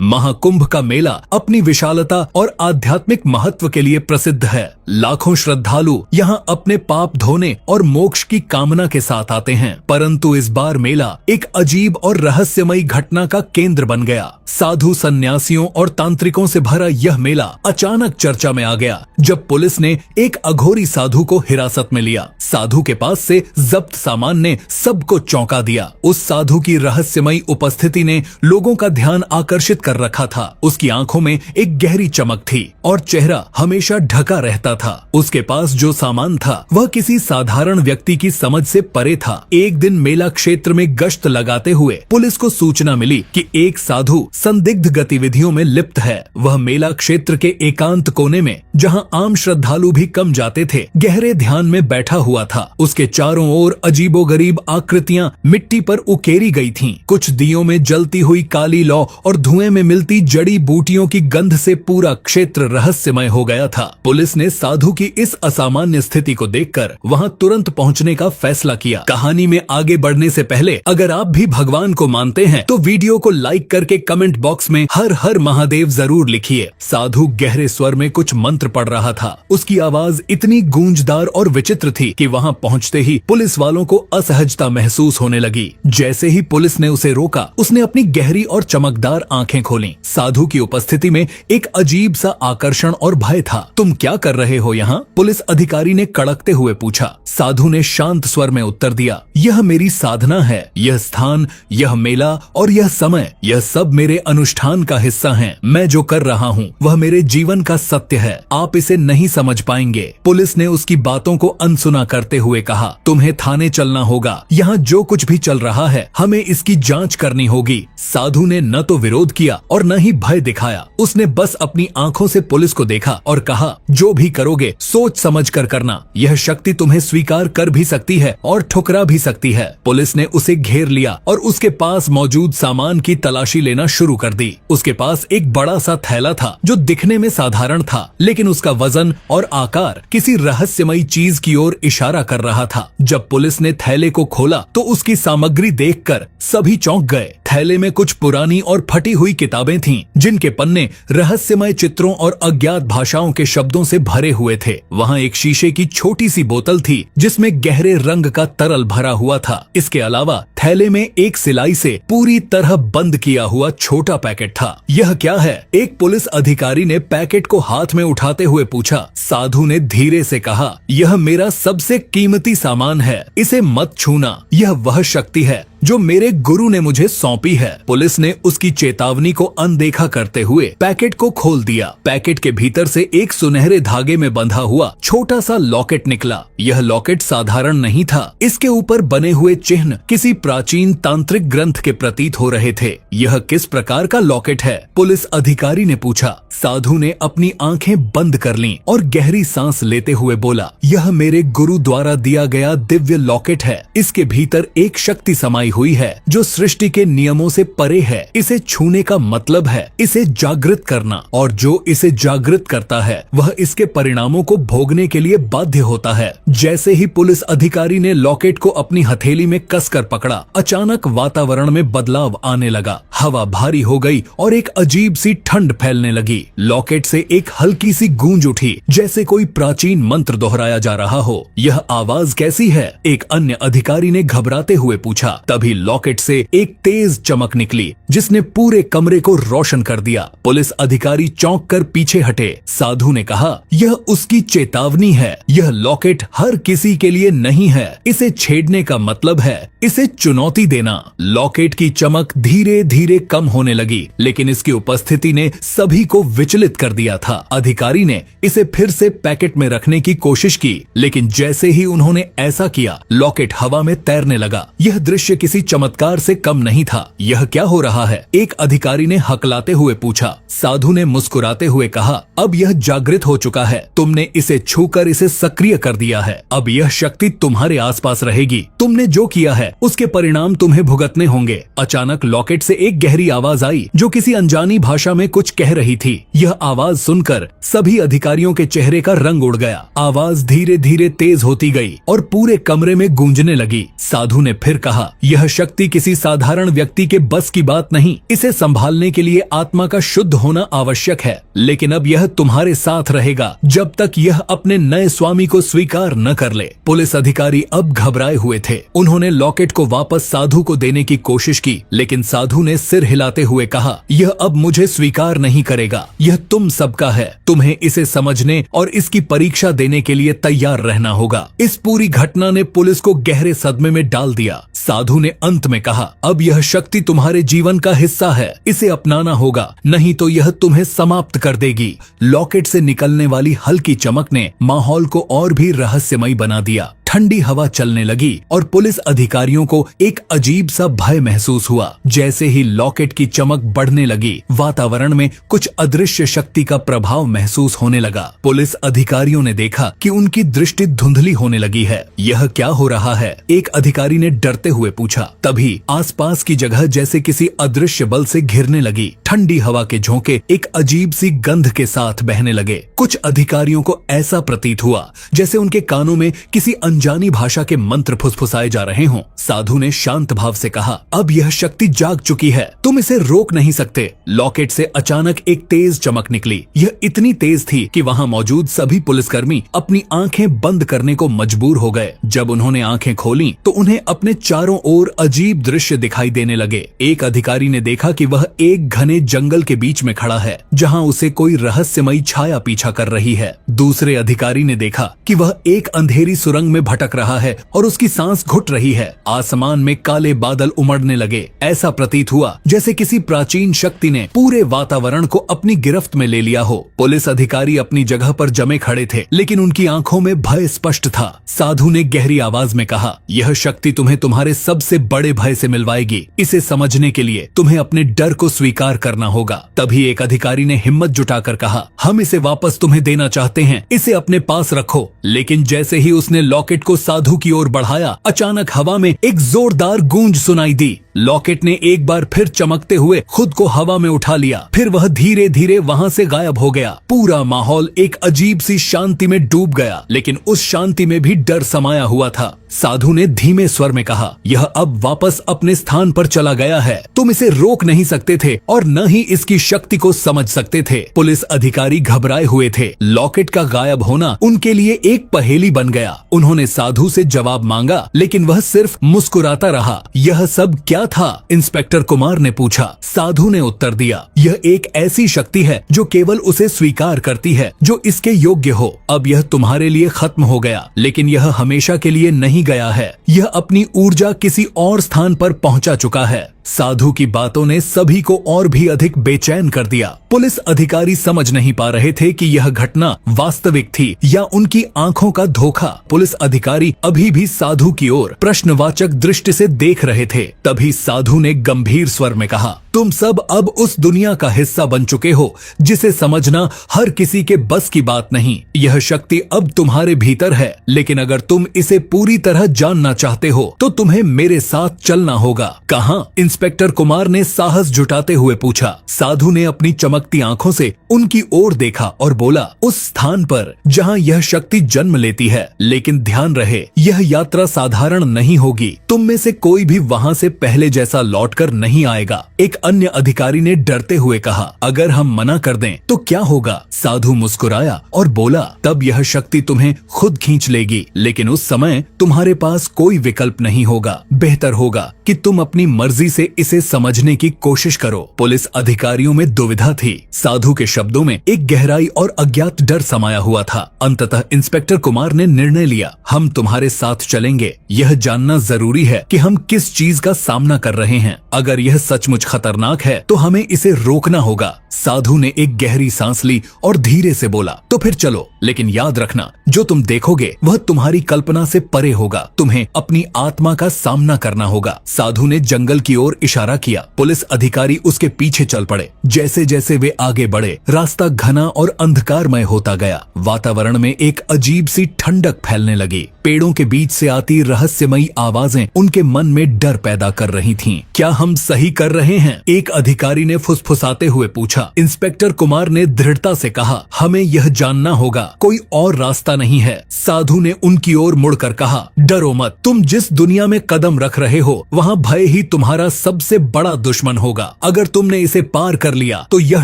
महाकुंभ का मेला अपनी विशालता और आध्यात्मिक महत्व के लिए प्रसिद्ध है। लाखों श्रद्धालु यहाँ अपने पाप धोने और मोक्ष की कामना के साथ आते हैं, परंतु इस बार मेला एक अजीब और रहस्यमयी घटना का केंद्र बन गया। साधु, सन्यासियों और तांत्रिकों से भरा यह मेला अचानक चर्चा में आ गया जब पुलिस ने एक अघोरी साधु को हिरासत में लिया। साधु के पास से जब्त सामान ने सबको चौंका दिया। उस साधु की रहस्यमयी उपस्थिति ने लोगों का ध्यान आकर्षित कर रखा था। उसकी आंखों में एक गहरी चमक थी और चेहरा हमेशा ढका रहता था। उसके पास जो सामान था वह किसी साधारण व्यक्ति की समझ से परे था। एक दिन मेला क्षेत्र में गश्त लगाते हुए पुलिस को सूचना मिली कि एक साधु संदिग्ध गतिविधियों में लिप्त है। वह मेला क्षेत्र के एकांत कोने में, जहां आम श्रद्धालु भी कम जाते थे, गहरे ध्यान में बैठा हुआ था। उसके चारों ओर अजीबोगरीब आकृतियां मिट्टी पर उकेरी गई थीं। कुछ दियों में जलती हुई काली लौ और धुएं में मिलती जड़ी बूटियों की गंध से पूरा क्षेत्र रहस्यमय हो गया था। पुलिस ने साधु की इस असामान्य स्थिति को देखकर वहां तुरंत पहुंचने का फैसला किया। कहानी में आगे बढ़ने से पहले अगर आप भी भगवान को मानते हैं तो वीडियो को लाइक करके कमेंट बॉक्स में हर हर महादेव जरूर लिखिए। साधु गहरे स्वर में कुछ मंत्र पढ़ रहा था। उसकी आवाज इतनी गूंजदार और विचित्र थी कि वहां पहुंचते ही पुलिस वालों को असहजता महसूस होने लगी। जैसे ही पुलिस ने उसे रोका, उसने अपनी गहरी और चमकदार आंखें खोलीं। साधु की उपस्थिति में एक अजीब सा आकर्षण और भय था। तुम क्या कर रहे हो यहाँ? पुलिस अधिकारी ने कड़कते हुए पूछा। साधु ने शांत स्वर में उत्तर दिया, यह मेरी साधना है। यह स्थान, यह मेला और यह समय, यह सब मेरे अनुष्ठान का हिस्सा हैं। मैं जो कर रहा हूँ वह मेरे जीवन का सत्य है। आप इसे नहीं समझ पाएंगे। पुलिस ने उसकी बातों को अनसुना करते हुए कहा, तुम्हें थाने चलना होगा। यहाँ जो कुछ भी चल रहा है हमें इसकी जांच करनी होगी। साधु ने न तो विरोध किया और न ही भय दिखाया। उसने बस अपनी आंखों से पुलिस को देखा और कहा, जो भी करोगे सोच समझ कर करना। यह शक्ति तुम्हें स्वीकार कर भी सकती है और ठुकरा भी सकती है। पुलिस ने उसे घेर लिया और उसके पास मौजूद सामान की तलाशी लेना शुरू कर दी। उसके पास एक बड़ा सा थैला था जो दिखने में साधारण था, लेकिन उसका वजन और आकार किसी रहस्यमयी चीज की ओर इशारा कर रहा था। जब पुलिस ने थैले को खोला तो उसकी सामग्री देखकर सभी चौंक गए। थैले में कुछ पुरानी और फटी हुई किताबें थीं, जिनके पन्ने रहस्यमय चित्रों और अज्ञात भाषाओं के शब्दों से भरे हुए थे। वहाँ एक शीशे की छोटी सी बोतल थी जिसमें गहरे रंग का तरल भरा हुआ था। इसके अलावा थैले में एक सिलाई से पूरी तरह बंद किया हुआ छोटा पैकेट था। यह क्या है? एक पुलिस अधिकारी ने पैकेट को हाथ में उठाते हुए पूछा। साधु ने धीरे से कहा, यह मेरा सबसे कीमती सामान है, इसे मत छूना। यह वह शक्ति है जो मेरे गुरु ने मुझे सौंपी है। पुलिस ने उसकी चेतावनी को अनदेखा करते हुए पैकेट को खोल दिया। पैकेट के भीतर से एक सुनहरे धागे में बंधा हुआ छोटा सा लॉकेट निकला। यह लॉकेट साधारण नहीं था। इसके ऊपर बने हुए चिन्ह किसी प्राचीन तांत्रिक ग्रंथ के प्रतीत हो रहे थे। यह किस प्रकार का लॉकेट है? पुलिस अधिकारी ने पूछा। साधु ने अपनी आंखें बंद कर लीं और गहरी सांस लेते हुए बोला, यह मेरे गुरु द्वारा दिया गया दिव्य लॉकेट है। इसके भीतर एक शक्ति समाई हुई है जो सृष्टि के नियमों से परे है। इसे छूने का मतलब है इसे जागृत करना, और जो इसे जागृत करता है वह इसके परिणामों को भोगने के लिए बाध्य होता है। जैसे ही पुलिस अधिकारी ने लॉकेट को अपनी हथेली में कसकर पकड़ा, अचानक वातावरण में बदलाव आने लगा। हवा भारी हो गई और एक अजीब सी ठंड फैलने लगी। लॉकेट से एक हल्की सी गूंज उठी, जैसे कोई प्राचीन मंत्र दोहराया जा रहा हो। यह आवाज कैसी है? एक अन्य अधिकारी ने घबराते हुए पूछा। तभी लॉकेट से एक तेज चमक निकली जिसने पूरे कमरे को रोशन कर दिया। पुलिस अधिकारी चौंक कर पीछे हटे। साधु ने कहा, यह उसकी चेतावनी है। यह लॉकेट हर किसी के लिए नहीं है। इसे छेड़ने का मतलब है इसे चुनौती देना। लॉकेट की चमक धीरे धीरे कम होने लगी, लेकिन इसकी उपस्थिति ने सभी को विचलित कर दिया था। अधिकारी ने इसे फिर से पैकेट में रखने की कोशिश की, लेकिन जैसे ही उन्होंने ऐसा किया, लॉकेट हवा में तैरने लगा। यह दृश्य किसी चमत्कार से कम नहीं था। यह क्या हो रहा है? एक अधिकारी ने हकलाते हुए पूछा। साधु ने मुस्कुराते हुए कहा, अब यह जागृत हो चुका है। तुमने इसे छूकर इसे सक्रिय कर दिया है। अब यह शक्ति तुम्हारे आसपास रहेगी। तुमने जो किया है उसके परिणाम तुम्हें भुगतने होंगे। अचानक लॉकेट से एक गहरी आवाज आई जो किसी अनजानी भाषा में कुछ कह रही थी। लगी। यह आवाज सुनकर सभी अधिकारियों के चेहरे का रंग उड़ गया। आवाज धीरे धीरे तेज होती गई और पूरे कमरे में गूंजने लगी। साधु ने फिर कहा, यह शक्ति किसी साधारण व्यक्ति के बस की बात नहीं। इसे संभालने के लिए आत्मा का शुद्ध होना आवश्यक है, लेकिन अब यह तुम्हारे साथ रहेगा जब तक यह अपने नए स्वामी को स्वीकार न कर ले। पुलिस अधिकारी अब घबराए हुए थे। उन्होंने लॉकेट को वापस साधु को देने की कोशिश की, लेकिन साधु ने सिर हिलाते हुए कहा, यह अब मुझे स्वीकार नहीं करेगा। यह तुम सबका है। तुम्हें इसे समझने और इसकी परीक्षा देने के लिए तैयार रहना होगा। इस पूरी घटना ने पुलिस को गहरे सदमे में डाल दिया। साधु ने अंत में कहा, अब यह शक्ति तुम्हारे जीवन का हिस्सा है। इसे अपनाना होगा, नहीं तो यह तुम्हें समाप्त कर देगी। लॉकेट से निकलने वाली हल्की चमक ने माहौल को और भी रहस्यमय बना दिया। ठंडी हवा चलने लगी और पुलिस अधिकारियों को एक अजीब सा भय महसूस हुआ। जैसे ही लॉकेट की चमक बढ़ने लगी, वातावरण में कुछ अदृश्य शक्ति का प्रभाव महसूस होने लगा। पुलिस अधिकारियों ने देखा कि उनकी दृष्टि धुंधली होने लगी है। यह क्या हो रहा है? एक अधिकारी ने डरते हुए पूछा। तभी आसपास की जगह जैसे किसी अदृश्य बल से घिरने लगी। ठंडी हवा के झोंके एक अजीब सी गंध के साथ बहने लगे। कुछ अधिकारियों को ऐसा प्रतीत हुआ जैसे उनके कानों में किसी अनजानी भाषा के मंत्र फुसफुसाए जा रहे हों। साधु ने शांत भाव से कहा, अब यह शक्ति जाग चुकी है, तुम इसे रोक नहीं सकते। लॉकेट से अचानक एक तेज चमक निकली। यह इतनी तेज थी कि वहां मौजूद सभी पुलिसकर्मी अपनी आंखें बंद करने को मजबूर हो गए। जब उन्होंने आंखें खोली तो उन्हें अपने चारों ओर अजीब दृश्य दिखाई देने लगे। एक अधिकारी ने देखा कि वह एक घने जंगल के बीच में खड़ा है, जहां उसे कोई रहस्यमयी छाया पीछा कर रही है। दूसरे अधिकारी ने देखा कि वह एक अंधेरी सुरंग में भटक रहा है और उसकी सांस घुट रही है। आसमान में काले बादल उमड़ने लगे। ऐसा प्रतीत हुआ जैसे किसी प्राचीन शक्ति ने पूरे वातावरण को अपनी गिरफ्त में ले लिया हो। पुलिस अधिकारी अपनी जगह पर जमे खड़े थे, लेकिन उनकी आंखों में भय स्पष्ट था। साधु ने गहरी आवाज में कहा, यह शक्ति तुम्हें तुम्हारे सबसे बड़े भय से मिलवाएगी। इसे समझने के लिए तुम्हें अपने डर को स्वीकार करना होगा। तभी एक अधिकारी ने हिम्मत जुटाकर कहा, हम इसे वापस तुम्हें देना चाहते हैं, इसे अपने पास रखो। लेकिन जैसे ही उसने लॉकेट को साधु की ओर बढ़ाया, अचानक हवा में एक जोरदार गूंज सुनाई दी। लॉकेट ने एक बार फिर चमकते हुए खुद को हवा में उठा लिया। फिर वह धीरे धीरे वहां से गायब हो गया। पूरा माहौल एक अजीब सी शांति में डूब गया, लेकिन उस शांति में भी डर समाया हुआ था। साधु ने धीमे स्वर में कहा, यह अब वापस अपने स्थान पर चला गया है। तुम इसे रोक नहीं सकते थे और न ही इसकी शक्ति को समझ सकते थे। पुलिस अधिकारी घबराए हुए थे। लॉकेट का गायब होना उनके लिए एक पहेली बन गया। उन्होंने साधु से जवाब मांगा, लेकिन वह सिर्फ मुस्कुराता रहा। यह सब क्या था? इंस्पेक्टर कुमार ने पूछा। साधु ने उत्तर दिया, यह एक ऐसी शक्ति है जो केवल उसे स्वीकार करती है जो इसके योग्य हो। अब यह तुम्हारे लिए खत्म हो गया, लेकिन यह हमेशा के लिए नहीं गया है। यह अपनी ऊर्जा किसी और स्थान पर पहुंचा चुका है। साधु की बातों ने सभी को और भी अधिक बेचैन कर दिया। पुलिस अधिकारी समझ नहीं पा रहे थे कि यह घटना वास्तविक थी या उनकी आंखों का धोखा। पुलिस अधिकारी अभी भी साधु की ओर प्रश्नवाचक दृष्टि से देख रहे थे। तभी साधु ने गंभीर स्वर में कहा, तुम सब अब उस दुनिया का हिस्सा बन चुके हो जिसे समझना हर किसी के बस की बात नहीं। यह शक्ति अब तुम्हारे भीतर है, लेकिन अगर तुम इसे पूरी तरह जानना चाहते हो तो तुम्हें मेरे साथ चलना होगा। कहाँ? इंस्पेक्टर कुमार ने साहस जुटाते हुए पूछा। साधु ने अपनी चमकती आंखों से उनकी ओर देखा और बोला, उस स्थान पर जहाँ यह शक्ति जन्म लेती है। लेकिन ध्यान रहे, यह यात्रा साधारण नहीं होगी। तुम में से कोई भी वहाँ से पहले जैसा लौटकर नहीं आएगा। एक अन्य अधिकारी ने डरते हुए कहा, अगर हम मना कर दें तो क्या होगा? साधु मुस्कुराया और बोला, तब यह शक्ति तुम्हें खुद खींच लेगी, लेकिन उस समय तुम्हारे पास कोई विकल्प नहीं होगा। बेहतर होगा कि तुम अपनी मर्जी से इसे समझने की कोशिश करो। पुलिस अधिकारियों में दुविधा थी। साधु के शब्दों में एक गहराई और अज्ञात डर समाया हुआ था। अंततः इंस्पेक्टर कुमार ने निर्णय लिया, हम तुम्हारे साथ चलेंगे। यह जानना जरूरी है कि हम किस चीज का सामना कर रहे हैं। अगर यह सचमुच खतरनाक है तो हमें इसे रोकना होगा। साधु ने एक गहरी सांस ली और धीरे से बोला, तो फिर चलो। लेकिन याद रखना, जो तुम देखोगे वह तुम्हारी कल्पना से परे होगा। तुम्हें अपनी आत्मा का सामना करना होगा। साधु ने जंगल की ओर इशारा किया। पुलिस अधिकारी उसके पीछे चल पड़े। जैसे जैसे वे आगे बढ़े, रास्ता घना और अंधकारमय होता गया। वातावरण में एक अजीब सी ठंडक फैलने लगी। पेड़ों के बीच से आती रहस्यमयी आवाजें उनके मन में डर पैदा कर रही थीं। क्या हम सही कर रहे हैं? एक अधिकारी ने फुसफुसाते हुए पूछा। इंस्पेक्टर कुमार ने दृढ़ता से कहा, हमें यह जानना होगा, कोई और रास्ता नहीं है। साधु ने उनकी ओर मुड़कर कहा, डरो मत, तुम जिस दुनिया में कदम रख रहे हो वहाँ भय ही तुम्हारा सबसे बड़ा दुश्मन होगा। अगर तुमने इसे पार कर लिया तो यह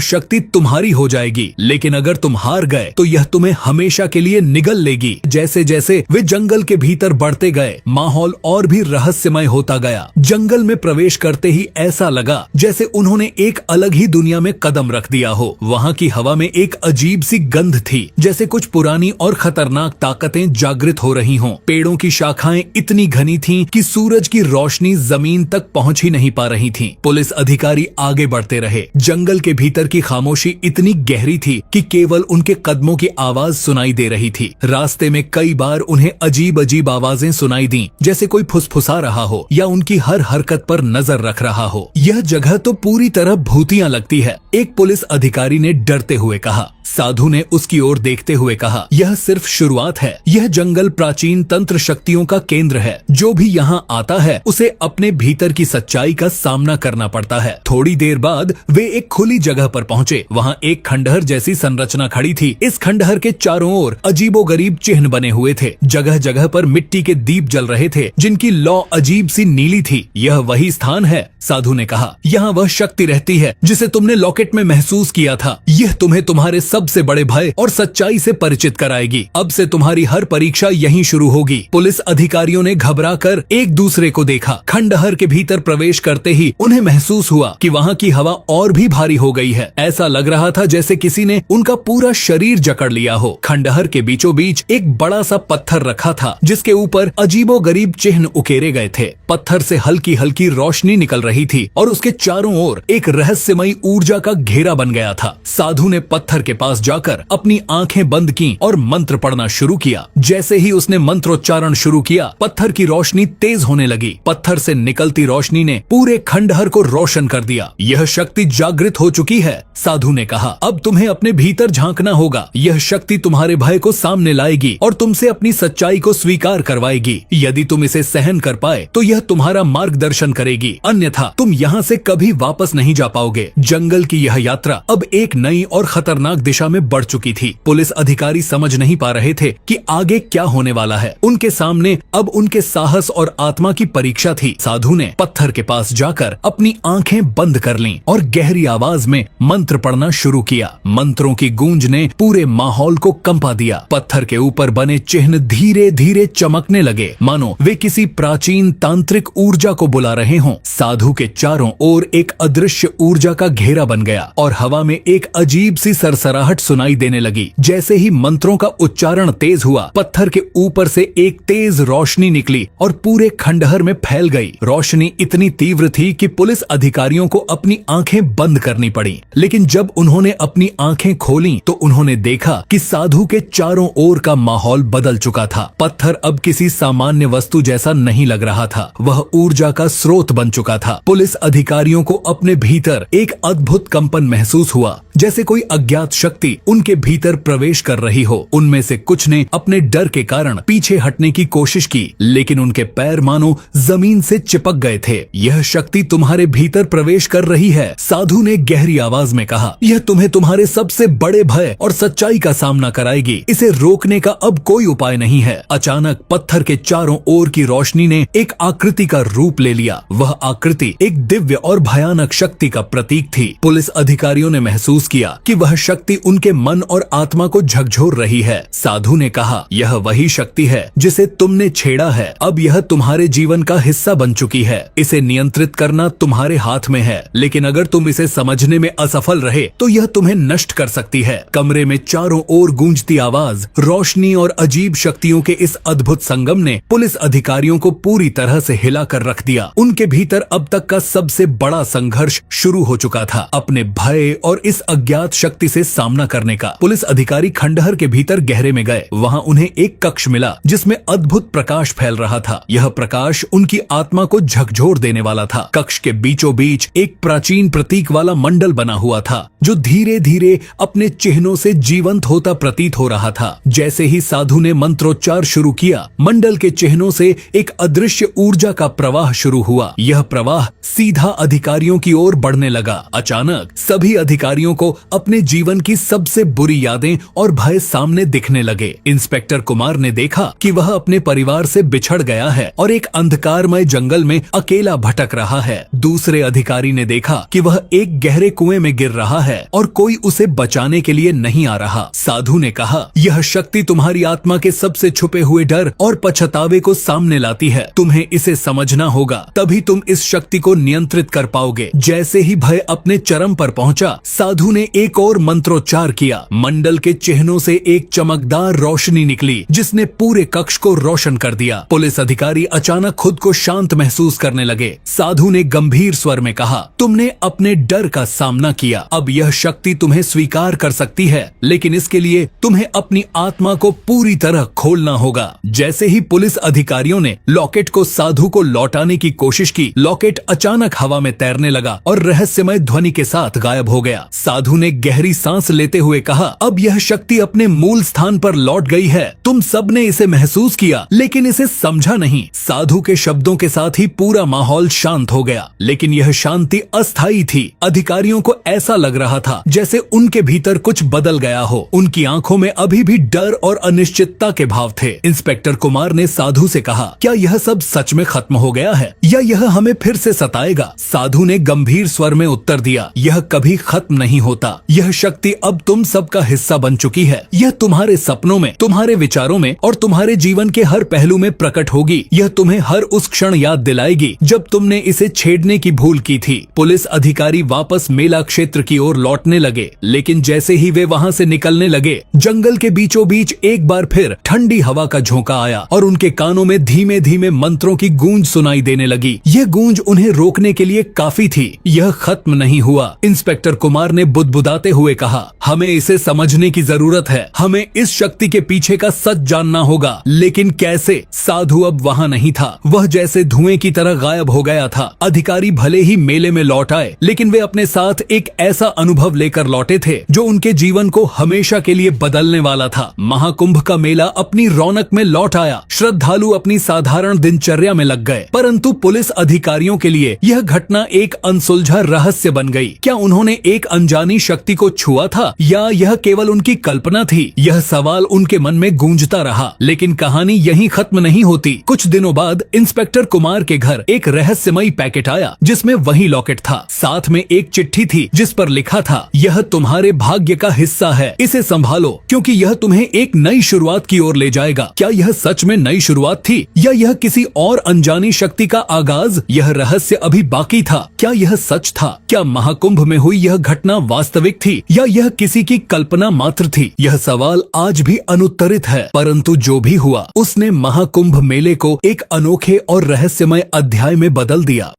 शक्ति तुम्हारी हो जाएगी, लेकिन अगर तुम हार गए तो यह तुम्हें हमेशा के लिए निगल लेगी। जैसे जैसे वे जंगल के भीतर बढ़ते गए, माहौल और भी रहस्यमय होता गया। जंगल में प्रवेश करते ही ऐसा लगा जैसे उन्होंने एक अलग ही दुनिया में कदम रख दिया हो। वहाँ की हवा में एक अजीब सी गंध थी, जैसे कुछ पुरानी और खतरनाक ताकतें जागृत हो रही हों। पेड़ों की शाखाएं इतनी घनी थीं कि सूरज की रोशनी जमीन तक पहुंच ही नहीं पा रही थी। पुलिस अधिकारी आगे बढ़ते रहे। जंगल के भीतर की खामोशी इतनी गहरी थी कि केवल उनके कदमों की आवाज सुनाई दे रही थी। रास्ते में कई बार उन्हें अजीब अजीब आवाजें सुनाई दी, जैसे कोई फुसफुसा रहा हो या उनकी हर हरकत पर नजर रख रहा हो। यह जगह तो पूरी तरह भूतिया लगती है, एक पुलिस अधिकारी ने डरते हुए कहा। साधु ने उसकी ओर देखते हुए कहा, यह सिर्फ शुरुआत है। यह जंगल प्राचीन तंत्र शक्तियों का केंद्र है। जो भी यहाँ आता है उसे अपने भीतर की सच्चाई का सामना करना पड़ता है। थोड़ी देर बाद वे एक खुली जगह पर पहुँचे। वहाँ एक खंडहर जैसी संरचना खड़ी थी। इस खंडहर के चारों ओर अजीबोगरीब चिन्ह बने हुए थे। जगह जगह पर मिट्टी के दीप जल रहे थे, जिनकी लौ अजीब सी नीली थी। यह वही स्थान है, साधु ने कहा। यहाँ वह शक्ति रहती है जिसे तुमने लॉकेट में महसूस किया था। यह तुम्हें तुम्हारे सबसे बड़े भय और सच्चाई से परिचित कराएगी। अब से तुम्हारी हर परीक्षा यहीं शुरू होगी। पुलिस अधिकारियों ने घबराकर एक दूसरे को देखा। खंडहर के भीतर प्रवेश करते ही उन्हें महसूस हुआ कि वहाँ की हवा और भी भारी हो गई है। ऐसा लग रहा था जैसे किसी ने उनका पूरा शरीर जकड़ लिया हो। खंडहर के बीचों बीच एक बड़ा सा पत्थर रखा था, जिसके ऊपर अजीबोगरीब चिन्ह उकेरे गए थे। पत्थर से हल्की हल्की रोशनी निकल रही थी और उसके चारों ओर एक रहस्यमयी ऊर्जा का घेरा बन गया था। साधु ने पत्थर के पास जाकर अपनी आंखें बंद की और मंत्र पढ़ना शुरू किया। जैसे ही उसने मंत्रोच्चारण शुरू किया, पत्थर की रोशनी तेज होने लगी। पत्थर से निकलती रोशनी ने पूरे खंडहर को रोशन कर दिया। यह शक्ति जागृत हो चुकी है, साधु ने कहा। अब तुम्हें अपने भीतर झांकना होगा। यह शक्ति तुम्हारे भय को सामने लाएगी और तुमसे अपनी सच्चाई को स्वीकार करवाएगी। यदि तुम इसे सहन कर पाए तो यह तुम्हारा मार्गदर्शन करेगी, अन्यथा तुम यहाँ से कभी वापस नहीं जा पाओगे। जंगल की यह यात्रा अब एक नई और खतरनाक दिशा में बढ़ चुकी थी। पुलिस अधिकारी समझ नहीं पा रहे थे कि आगे क्या होने वाला है। उनके सामने अब उनके साहस और आत्मा की परीक्षा थी। साधु ने पत्थर के पास जाकर अपनी आंखें बंद कर लीं और गहरी आवाज में मंत्र पढ़ना शुरू किया। मंत्रों की गूंज ने पूरे माहौल को कंपा दिया। पत्थर के ऊपर बने चिन्ह धीरे धीरे चमकने लगे, मानो वे किसी प्राचीन तांत्रिक ऊर्जा को बुला रहे हों। साधु के चारों ओर एक अदृश्य ऊर्जा का घेरा बन गया और हवा में एक अजीब सी सरसराहट सुनाई देने लगी। जैसे ही मंत्रों का उच्चारण तेज हुआ, पत्थर के ऊपर से एक तेज रोशनी निकली और पूरे खंडहर में फैल गई। रोशनी इतनी तीव्र थी कि पुलिस अधिकारियों को अपनी आंखें बंद करनी पड़ी। लेकिन जब उन्होंने अपनी आंखें खोलीं तो उन्होंने देखा कि साधु के चारों ओर का माहौल बदल चुका था। पत्थर अब किसी सामान्य वस्तु जैसा नहीं लग रहा था, वह ऊर्जा का स्रोत बन चुका था। पुलिस अधिकारियों को अपने भीतर एक अद्भुत कंपन महसूस हुआ, जैसे कोई अज्ञात शक्ति उनके भीतर प्रवेश कर रही हो। उनमें से कुछ ने अपने डर के कारण पीछे हटने की कोशिश की, लेकिन उनके पैर मानो जमीन से चिपक गए थे। यह शक्ति तुम्हारे भीतर प्रवेश कर रही है, साधु ने गहरी आवाज में कहा। यह तुम्हें तुम्हारे सबसे बड़े भय और सच्चाई का सामना कराएगी। इसे रोकने का अब कोई उपाय नहीं है। अचानक पत्थर के चारों ओर की रोशनी ने एक आकृति का रूप ले लिया। वह आकृति एक दिव्य और भयानक शक्ति का प्रतीक थी। पुलिस अधिकारियों ने महसूस किया कि वह शक्ति उनके मन और आत्मा को झकझोर रही है। साधु ने कहा, यह वही शक्ति है जिसे तुमने छेड़ा है। अब यह तुम्हारे जीवन का हिस्सा बन चुकी है। इसे नियंत्रित करना तुम्हारे हाथ में है, लेकिन अगर तुम इसे समझने में असफल रहे तो यह तुम्हें नष्ट कर सकती है। कमरे में चारों ओर गूंजती आवाज, रोशनी और अजीब शक्तियों के इस अद्भुत संगम ने पुलिस अधिकारियों को पूरी तरह से हिला कर रख दिया। उनके भीतर अब तक का सबसे बड़ा संघर्ष शुरू हो चुका था, अपने भय और इस अज्ञात शक्ति से सामना सामना करने का। पुलिस अधिकारी खंडहर के भीतर गहरे में गए। वहाँ उन्हें एक कक्ष मिला जिसमें अद्भुत प्रकाश फैल रहा था। यह प्रकाश उनकी आत्मा को झकझोर देने वाला था। कक्ष के बीचों बीच एक प्राचीन प्रतीक वाला मंडल बना हुआ था जो धीरे धीरे अपने चिन्हों से जीवंत होता प्रतीत हो रहा था। जैसे ही साधु ने मंत्रोच्चार शुरू किया, मंडल के चिन्हों से एक अदृश्य ऊर्जा का प्रवाह शुरू हुआ। यह प्रवाह सीधा अधिकारियों की ओर बढ़ने लगा। अचानक सभी अधिकारियों को अपने जीवन की सबसे बुरी यादें और भय सामने दिखने लगे। इंस्पेक्टर कुमार ने देखा कि वह अपने परिवार से बिछड़ गया है और एक अंधकारमय जंगल में अकेला भटक रहा है। दूसरे अधिकारी ने देखा कि वह एक गहरे कुएं में गिर रहा है और कोई उसे बचाने के लिए नहीं आ रहा। साधु ने कहा, यह शक्ति तुम्हारी आत्मा के सबसे छुपे हुए डर और पछतावे को सामने लाती है। तुम्हें इसे समझना होगा, तभी तुम इस शक्ति को नियंत्रित कर पाओगे। जैसे ही भय अपने चरम पर पहुंचा, साधु ने एक और मंत्रोच्चार किया। मंडल के चिन्हों से एक चमकदार रोशनी निकली जिसने पूरे कक्ष को रोशन कर दिया। पुलिस अधिकारी अचानक खुद को शांत महसूस करने लगे। साधु ने गंभीर स्वर में कहा, तुमने अपने डर का सामना किया। अब यह शक्ति तुम्हें स्वीकार कर सकती है, लेकिन इसके लिए तुम्हें अपनी आत्मा को पूरी तरह खोलना होगा। जैसे ही पुलिस अधिकारियों ने लॉकेट को साधु को लौटाने की कोशिश की, लॉकेट अचानक हवा में तैरने लगा और रहस्यमय ध्वनि के साथ गायब हो गया। साधु ने गहरी सांस लेते हुए कहा, अब यह शक्ति अपने मूल स्थान पर लौट गई है। तुम सबने इसे महसूस किया, लेकिन इसे समझा नहीं। साधु के शब्दों के साथ ही पूरा माहौल शांत हो गया, लेकिन यह शांति अस्थायी थी। अधिकारियों को ऐसा लग रहा था जैसे उनके भीतर कुछ बदल गया हो। उनकी आंखों में अभी भी डर और अनिश्चितता के भाव थे। इंस्पेक्टर कुमार ने साधु से कहा, क्या यह सब सच में खत्म हो गया है या यह हमें फिर से सताएगा? साधु ने गंभीर स्वर में उत्तर दिया, यह कभी खत्म नहीं होता। यह शक्ति अब तुम सबका हिस्सा बन चुकी है। यह तुम्हारे सपनों में, तुम्हारे विचारों में और तुम्हारे जीवन के हर पहलू में प्रकट होगी। यह तुम्हें हर उस क्षण याद दिलाएगी जब तुमने इसे छेड़ने की भूल की थी। पुलिस अधिकारी वापस मेला क्षेत्र की ओर लौटने लगे, लेकिन जैसे ही वे वहां से निकलने लगे, जंगल के बीचों बीच एक बार फिर ठंडी हवा का झोंका आया और उनके कानों में धीमे धीमे मंत्रों की गूंज सुनाई देने लगी। यह गूंज उन्हें रोकने के लिए काफी थी। यह खत्म नहीं हुआ। इंस्पेक्टर कुमार ने बुदबुदाते हुए कहा, हमें इसे समझने की जरूरत है। हमें इस शक्ति के पीछे का सच जानना होगा, लेकिन कैसे? साधु अब वहां नहीं था। वह जैसे धुएं की तरह गायब हो गया था। अधिकारी भले ही मेले में लौट आए, लेकिन वे अपने साथ एक ऐसा अनुभव लेकर लौटे थे जो उनके जीवन को हमेशा के लिए बदलने वाला था। महाकुंभ का मेला अपनी रौनक में लौट आया। श्रद्धालु अपनी साधारण दिनचर्या में लग गए, परंतु पुलिस अधिकारियों के लिए यह घटना एक अनसुलझा रहस्य बन गई। क्या उन्होंने एक अनजानी शक्ति को छुआ था या यह केवल उनकी कल्पना थी? यह सवाल उनके मन में गूंजता रहा, लेकिन कहानी यहीं खत्म नहीं होती। कुछ दिनों बाद इंस्पेक्टर कुमार के घर एक रहस्यमयी पैकेट आया जिसमें वही लॉकेट था। साथ में एक चिट्ठी थी जिस पर लिखा था, यह तुम्हारे भाग्य का हिस्सा है, इसे संभालो क्योंकि यह तुम्हें एक नई शुरुआत की ओर ले जाएगा। क्या यह सच में नई शुरुआत थी या यह किसी और अनजानी शक्ति का आगाज? यह रहस्य अभी बाकी था। क्या यह सच था? क्या महाकुंभ में हुई यह घटना वास्तविक थी या यह किसी की कल्पना मात्र थी? यह सवाल आज भी अनुत्तरित है, परंतु जो भी हुआ उसने महाकुंभ मेले को एक अनोखे और रहस्यमय अध्याय में बदल दिया।